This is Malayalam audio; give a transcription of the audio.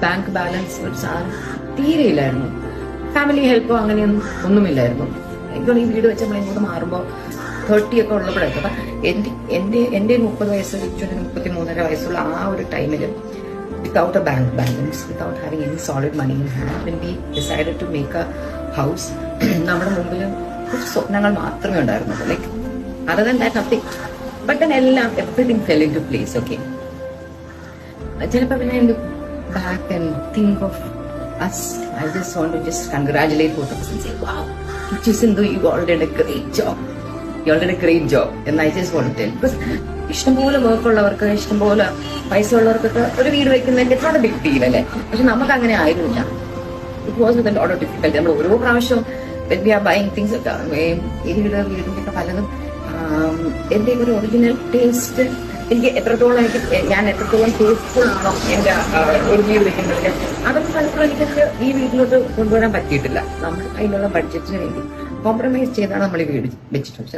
ബാങ്ക് ബാലൻസ് ഒരു സാധനം തീരെയില്ലായിരുന്നു. ഫാമിലി ഹെൽപ്പോ അങ്ങനെയൊന്നും ഒന്നുമില്ലായിരുന്നു. എനിക്ക് ഈ വീട് വെച്ച് നമ്മൾ ഇങ്ങോട്ട് മാറുമ്പോൾ 30 ഒക്കെ ഉള്ളപ്പോഴൊക്കെ അപ്പൊ എന്റെ 30 വയസ്സ് 33.5 വയസ്സുള്ള ആ ഒരു ടൈമിൽ without a bank balance, without having any solid money in hand, when we decided to make a house, നമ്മുടെ മുമ്പിൽ കുറച്ച് സ്വപ്നങ്ങൾ മാത്രമേ ഉണ്ടായിരുന്നുള്ളൂ. Like other than that nothing. But then everything fell into place. Okay, ചിലപ്പോൾ പിന്നെ back and think of us, I just want to just congratulate both of us and say, wow, Sindhu, you all did a great job. You all did a great job. And I just want to tell, because ഇഷ്ടംപോലെ വർക്ക് ഉള്ളവർക്ക്, ഇഷ്ടംപോലെ പൈസ ഉള്ളവർക്കൊക്കെ ഒരു വീട് വെക്കുന്നതിന്റെ ഇത്ര ബിഗ് ഡീൽ അല്ലേ. പക്ഷെ നമുക്ക് അങ്ങനെ ആയിരുന്നില്ല. It was with a lot of difficulty. നമ്മൾ ഓരോ പ്രാവശ്യവും when we are buying things ഈ വീടിന്റെ ഒക്കെ പലതും എന്റെ ഒരു ഒറിജിനൽ ടേസ്റ്റ് എനിക്ക് ഞാൻ എത്രത്തോളം ടേസ്റ്റ്ഫുൾ ആണോ എന്റെ ഒരു വീട് വെക്കുന്നത്, അതൊക്കെ പലപ്പോഴും എനിക്ക് ഈ വീട്ടിലോട്ട് കൊണ്ടുവരാൻ പറ്റിയിട്ടില്ല. നമ്മൾ അതിനുള്ള ബഡ്ജറ്റിന് വേണ്ടി കോംപ്രമൈസ് ചെയ്താണ് നമ്മൾ ഈ വീട് വെച്ചിട്ടുള്ളത്.